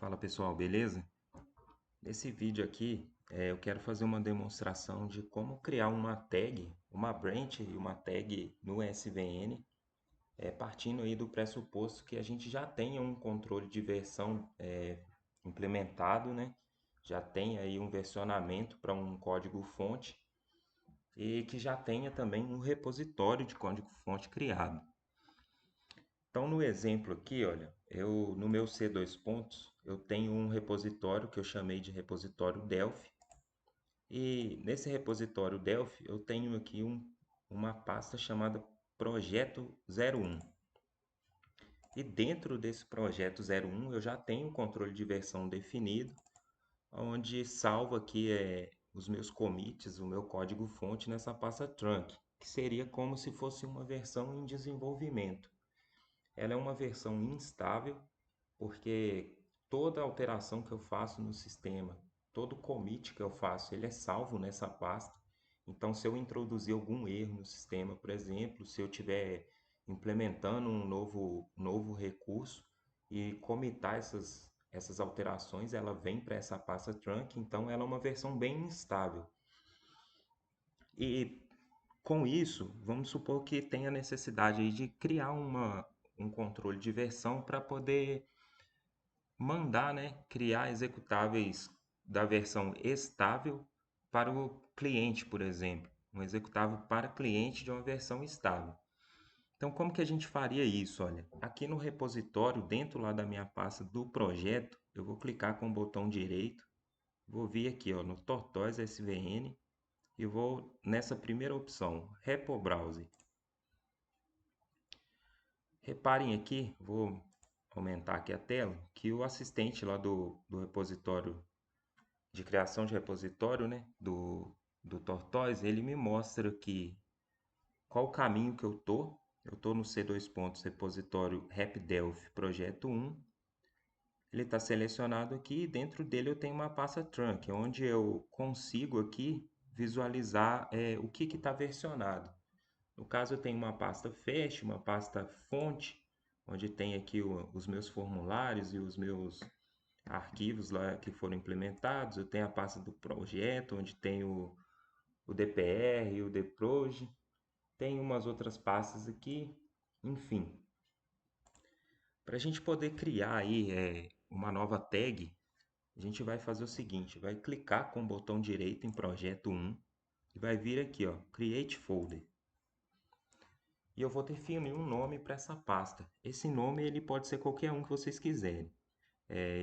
Fala pessoal, beleza? Nesse vídeo aqui, eu quero fazer uma demonstração de como criar uma tag, uma branch e uma tag no SVN, partindo aí do pressuposto que a gente já tenha um controle de versão implementado, né? Já tem aí um versionamento para um código-fonte e que já tenha também um repositório de código-fonte criado. Então, no exemplo aqui, olha, no meu C2 pontos, eu tenho um repositório que eu chamei de repositório Delphi. E nesse repositório Delphi, eu tenho aqui uma pasta chamada projeto 01. E dentro desse projeto 01, eu já tenho um controle de versão definido, onde salvo aqui os meus commits, o meu código-fonte nessa pasta trunk, que seria como se fosse uma versão em desenvolvimento. Ela é uma versão instável, porque toda alteração que eu faço no sistema, todo commit que eu faço, ele é salvo nessa pasta. Então, se eu introduzir algum erro no sistema, por exemplo, se eu estiver implementando um novo recurso e commitar essas alterações, ela vem para essa pasta trunk, então ela é uma versão bem instável. E com isso, vamos supor que tenha necessidade aí de criar um controle de versão para poder mandar, né, criar executáveis da versão estável para o cliente, por exemplo. Um executável para cliente de uma versão estável. Então, como que a gente faria isso? Olha, aqui no repositório, dentro lá da minha pasta do projeto, eu vou clicar com o botão direito, vou vir aqui ó, no Tortoise SVN e vou nessa primeira opção, Repo Browser. Reparem aqui, vou aumentar aqui a tela, que o assistente lá do repositório de criação de repositório, né, do Tortoise, ele me mostra aqui qual o caminho que eu tô. Eu tô no C2 pontos repositório RepDelphi projeto 1. Ele está selecionado aqui e dentro dele eu tenho uma pasta trunk, onde eu consigo aqui visualizar o que está versionado. No caso, eu tenho uma pasta Fast, uma pasta fonte, onde tem aqui os meus formulários e os meus arquivos lá que foram implementados. Eu tenho a pasta do projeto, onde tem o DPR, o DPROJ. Tem umas outras pastas aqui, enfim. Para a gente poder criar aí uma nova tag, a gente vai fazer o seguinte, vai clicar com o botão direito em projeto 1 e vai vir aqui, ó, Create Folder. E eu vou definir um nome para essa pasta. Esse nome ele pode ser qualquer um que vocês quiserem.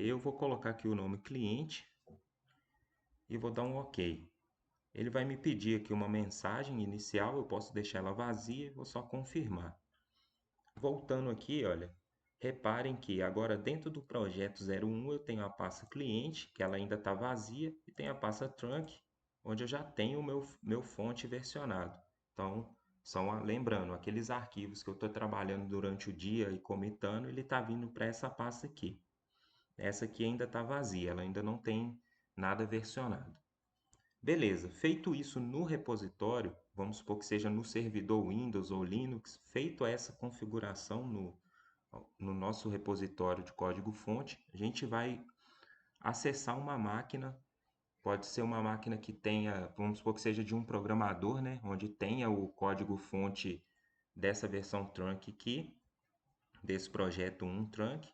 Eu vou colocar aqui o nome cliente e vou dar um OK. Ele vai me pedir aqui uma mensagem inicial, eu posso deixar ela vazia e vou só confirmar. Voltando aqui, olha, reparem que agora dentro do projeto 01 eu tenho a pasta cliente, que ela ainda está vazia, e tem a pasta trunk, onde eu já tenho o meu fonte versionado. Então, lembrando, aqueles arquivos que eu estou trabalhando durante o dia e comitando, ele está vindo para essa pasta aqui. Essa aqui ainda está vazia, ela ainda não tem nada versionado. Beleza, feito isso no repositório, vamos supor que seja no servidor Windows ou Linux, feito essa configuração no nosso repositório de código-fonte, a gente vai acessar uma máquina, pode ser uma máquina que tenha, vamos supor que seja de um programador, né, onde tenha o código-fonte dessa versão trunk aqui, desse projeto 1 trunk.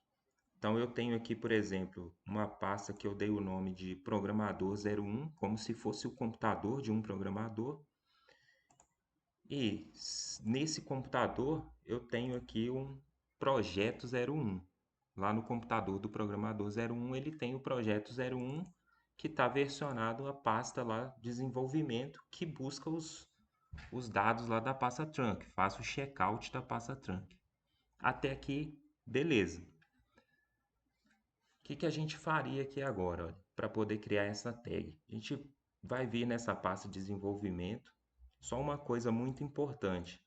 Então eu tenho aqui, por exemplo, uma pasta que eu dei o nome de programador 01, como se fosse o computador de um programador. E nesse computador eu tenho aqui um projeto 01. Lá no computador do programador 01 ele tem o projeto 01 que está versionado a pasta lá desenvolvimento que busca os dados lá da pasta trunk, faço o checkout da pasta trunk. Até aqui, beleza. O que a gente faria aqui agora, para poder criar essa tag? A gente vai vir nessa pasta de desenvolvimento. Só uma coisa muito importante,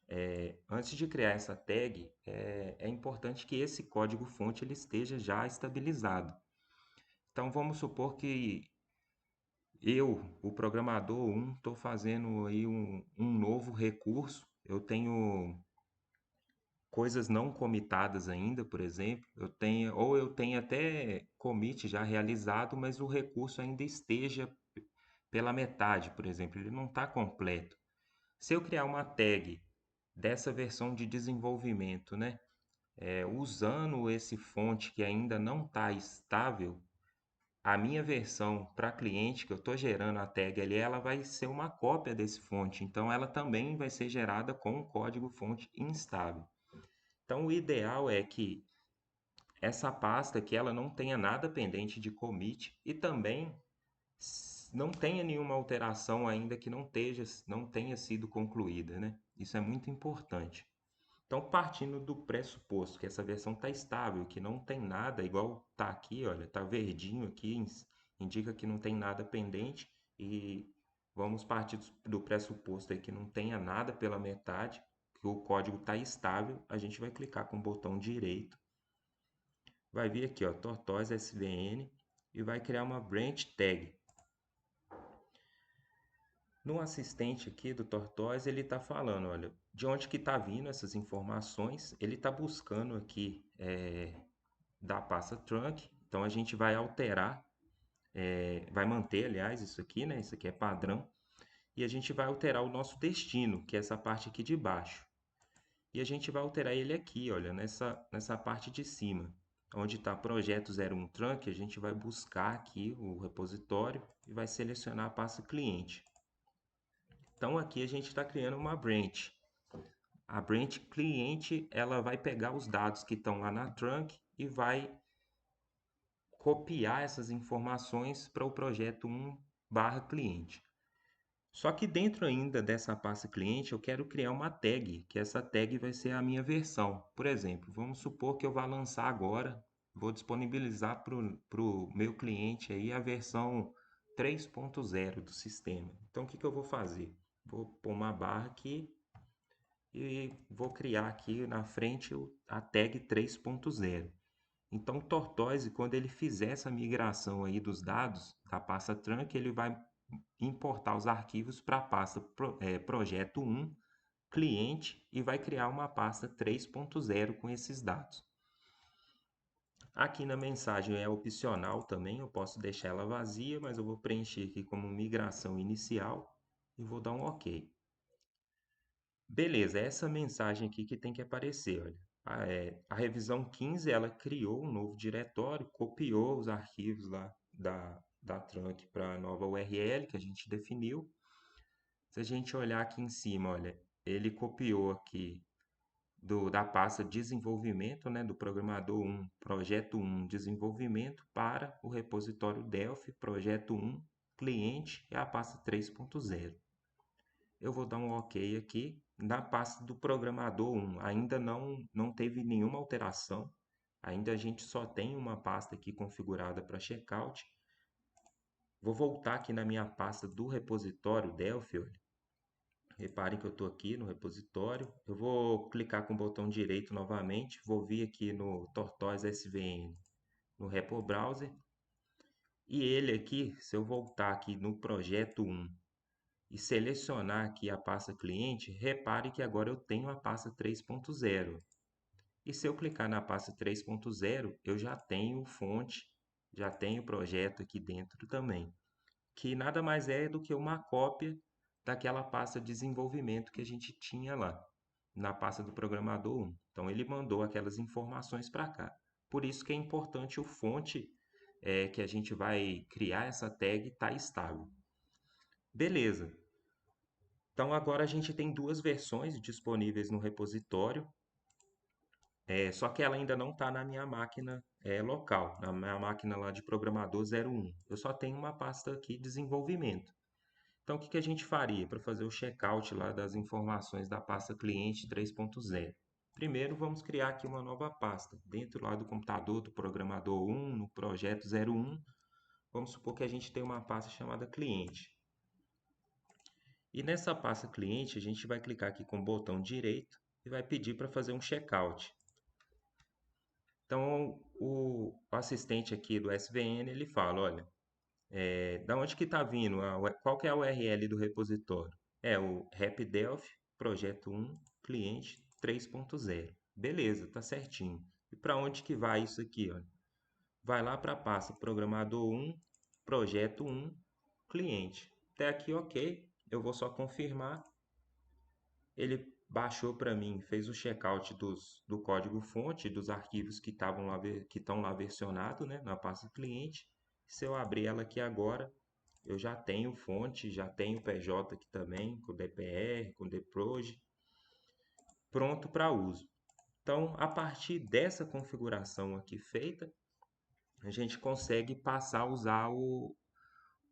antes de criar essa tag, é importante que esse código-fonte ele esteja já estabilizado. Então vamos supor que eu, o programador 1, estou fazendo aí um novo recurso. Eu tenho coisas não comitadas ainda, por exemplo, eu tenho até commit já realizado, mas o recurso ainda esteja pela metade, por exemplo, ele não está completo. Se eu criar uma tag dessa versão de desenvolvimento, né, usando esse fonte que ainda não está estável, a minha versão para cliente que eu estou gerando a tag ali, ela vai ser uma cópia desse fonte, então ela também vai ser gerada com o código fonte instável. Então o ideal é que essa pasta que ela não tenha nada pendente de commit e também não tenha nenhuma alteração ainda que não tenha sido concluída, né? Isso é muito importante. Então, partindo do pressuposto que essa versão está estável, que não tem nada, igual está aqui, olha, está verdinho aqui, indica que não tem nada pendente, e vamos partir do pressuposto aí que não tenha nada pela metade, que o código está estável, a gente vai clicar com o botão direito, vai vir aqui, ó, Tortoise SVN, e vai criar uma branch tag. No assistente aqui do Tortoise, ele está falando, olha, de onde que está vindo essas informações, ele está buscando aqui da pasta trunk, então a gente vai alterar, vai manter, aliás, isso aqui, né? Isso aqui é padrão, e a gente vai alterar o nosso destino, que é essa parte aqui de baixo. E a gente vai alterar ele aqui, olha, nessa parte de cima, onde está projeto 01 trunk, a gente vai buscar aqui o repositório e vai selecionar a pasta cliente. Então aqui a gente está criando uma branch. A branch cliente, ela vai pegar os dados que estão lá na trunk e vai copiar essas informações para o projeto 1/cliente. Só que dentro ainda dessa pasta cliente, eu quero criar uma tag, que essa tag vai ser a minha versão. Por exemplo, vamos supor que eu vá lançar agora, vou disponibilizar para o meu cliente aí a versão 3.0 do sistema. Então, o que eu vou fazer? Vou pôr uma barra aqui e vou criar aqui na frente a tag 3.0. Então, o Tortoise, quando ele fizer essa migração aí dos dados da pasta trunk, ele vai importar os arquivos para a pasta projeto 1, cliente, e vai criar uma pasta 3.0 com esses dados. Aqui na mensagem é opcional também, eu posso deixar ela vazia, mas eu vou preencher aqui como migração inicial e vou dar um OK. Beleza, essa mensagem aqui que tem que aparecer, olha. A revisão 15, ela criou um novo diretório, copiou os arquivos lá da trunk para a nova URL que a gente definiu. Se a gente olhar aqui em cima, olha, ele copiou aqui da pasta desenvolvimento, né, do programador 1, projeto 1, desenvolvimento, para o repositório Delphi, projeto 1, cliente, e a pasta 3.0. Eu vou dar um OK aqui. Na pasta do programador 1, ainda não teve nenhuma alteração. Ainda a gente só tem uma pasta aqui configurada para checkout. Vou voltar aqui na minha pasta do repositório Delphi. Olha. Reparem que eu estou aqui no repositório. Eu vou clicar com o botão direito novamente. Vou vir aqui no Tortoise SVN, no Repo Browser. E ele aqui, se eu voltar aqui no projeto 1, e selecionar aqui a pasta cliente, repare que agora eu tenho a pasta 3.0. E se eu clicar na pasta 3.0, eu já tenho fonte, já tenho projeto aqui dentro também, que nada mais é do que uma cópia daquela pasta de desenvolvimento que a gente tinha lá, na pasta do programador 1. Então ele mandou aquelas informações para cá. Por isso que é importante o fonte que a gente vai criar essa tag estar estável. Beleza. Então agora a gente tem duas versões disponíveis no repositório, só que ela ainda não está na minha máquina local, na minha máquina lá de programador 01. Eu só tenho uma pasta aqui desenvolvimento. Então o que a gente faria para fazer o checkout lá das informações da pasta cliente 3.0? Primeiro vamos criar aqui uma nova pasta, dentro lá do computador do programador 1, no projeto 01, vamos supor que a gente tem uma pasta chamada cliente. E nessa pasta cliente, a gente vai clicar aqui com o botão direito e vai pedir para fazer um checkout. Então, o assistente aqui do SVN, ele fala, olha, da onde que está vindo, qual que é a URL do repositório? É o RepDelphi, projeto 1, cliente 3.0. Beleza, tá certinho. E para onde que vai isso aqui, ó? Vai lá para a pasta programador 1, projeto 1, cliente. Até aqui, ok. Eu vou só confirmar. Ele baixou para mim, fez o checkout do código-fonte, dos arquivos que estavam lá, que estão lá versionados, né, na pasta cliente. Se eu abrir ela aqui agora, eu já tenho fonte, já tenho PJ aqui também, com DPR, com Dproj, pronto para uso. Então, a partir dessa configuração aqui feita, a gente consegue passar a usar o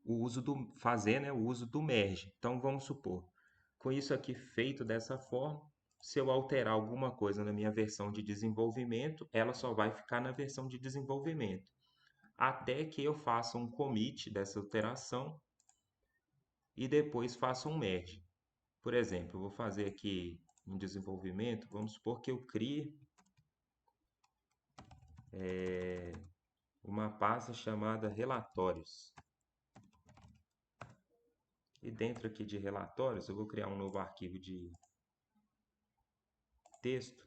uso do fazer, né, o uso do merge. Então vamos supor, com isso aqui feito dessa forma, se eu alterar alguma coisa na minha versão de desenvolvimento, ela só vai ficar na versão de desenvolvimento, até que eu faça um commit dessa alteração e depois faça um merge. Por exemplo, eu vou fazer aqui em desenvolvimento, vamos supor que eu crie uma pasta chamada relatórios. E dentro aqui de relatórios, eu vou criar um novo arquivo de texto.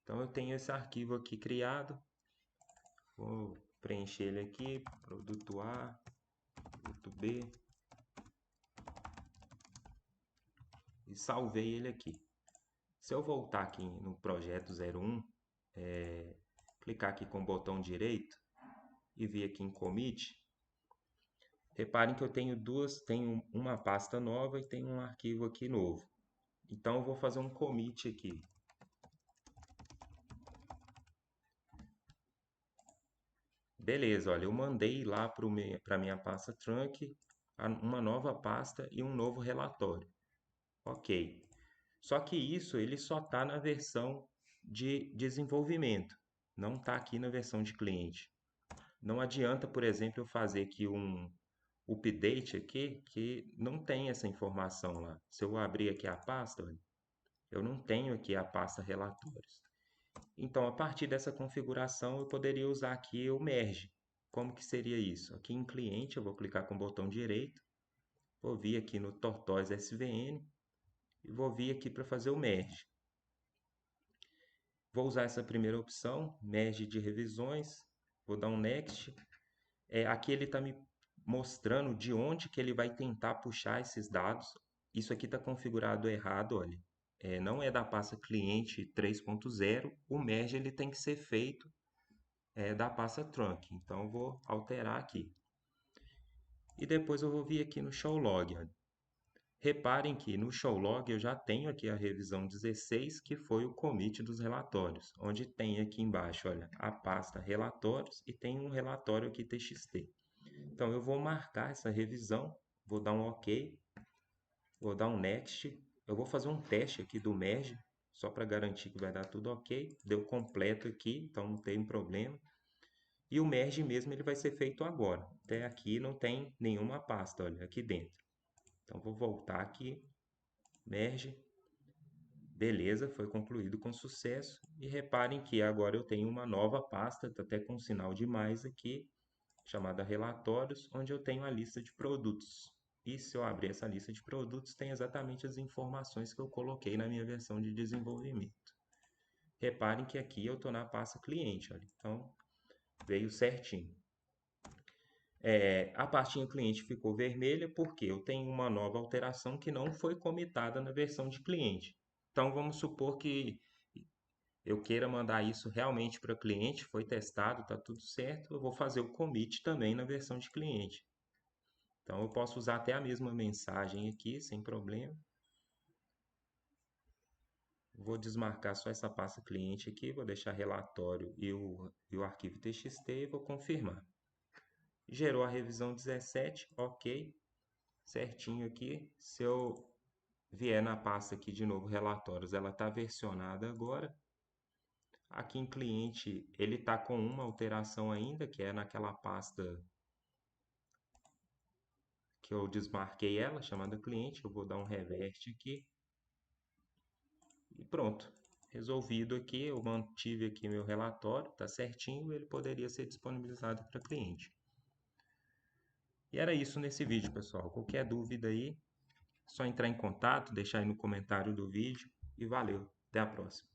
Então eu tenho esse arquivo aqui criado. Vou preencher ele aqui, produto A, produto B, e salvei ele aqui. Se eu voltar aqui no projeto 01, clicar aqui com o botão direito e vir aqui em commit, reparem que eu tenho uma pasta nova e tenho um arquivo aqui novo. Então eu vou fazer um commit aqui. Beleza, olha, eu mandei lá para a minha pasta trunk uma nova pasta e um novo relatório. Ok. Só que isso ele só está na versão de desenvolvimento, não está aqui na versão de cliente. Não adianta, por exemplo, eu fazer aqui um update aqui que não tem essa informação lá. Se eu abrir aqui a pasta, olha, eu não tenho aqui a pasta relatórios. Então, a partir dessa configuração, eu poderia usar aqui o merge. Como que seria isso? Aqui em cliente, eu vou clicar com o botão direito, vou vir aqui no Tortoise SVN e vou vir aqui para fazer o merge. Vou usar essa primeira opção, merge de revisões, vou dar um next. Aqui ele está me mostrando de onde que ele vai tentar puxar esses dados. Isso aqui está configurado errado, olha. Não é da pasta cliente 3.0, o merge ele tem que ser feito da pasta trunk. Então eu vou alterar aqui. E depois eu vou vir aqui no show log, olha. Reparem que no show log eu já tenho aqui a revisão 16, que foi o commit dos relatórios, onde tem aqui embaixo, olha, a pasta relatórios e tem um relatório aqui TXT. Então eu vou marcar essa revisão, vou dar um OK, vou dar um next, eu vou fazer um teste aqui do merge, só para garantir que vai dar tudo OK, deu completo aqui, então não tem problema. E o merge mesmo ele vai ser feito agora. Até aqui não tem nenhuma pasta, olha, aqui dentro. Então vou voltar aqui, merge, beleza, foi concluído com sucesso. E reparem que agora eu tenho uma nova pasta, tá até com um sinal de mais aqui, chamada relatórios, onde eu tenho a lista de produtos. E se eu abrir essa lista de produtos, tem exatamente as informações que eu coloquei na minha versão de desenvolvimento. Reparem que aqui eu estou na pasta cliente, olha, então veio certinho. A pastinha cliente ficou vermelha porque eu tenho uma nova alteração que não foi comitada na versão de cliente. Então vamos supor que eu queira mandar isso realmente para cliente, foi testado, está tudo certo, eu vou fazer o commit também na versão de cliente. Então eu posso usar até a mesma mensagem aqui, sem problema. Vou desmarcar só essa pasta cliente aqui, vou deixar relatório e o arquivo TXT e vou confirmar. Gerou a revisão 17, ok, certinho aqui. Se eu vier na pasta aqui de novo, relatórios, ela está versionada agora. Aqui em cliente, ele está com uma alteração ainda, que é naquela pasta que eu desmarquei ela, chamada cliente. Eu vou dar um revert aqui. E pronto. Resolvido aqui, eu mantive aqui meu relatório, está certinho, ele poderia ser disponibilizado para cliente. E era isso nesse vídeo, pessoal. Qualquer dúvida aí, é só entrar em contato, deixar aí no comentário do vídeo e valeu. Até a próxima.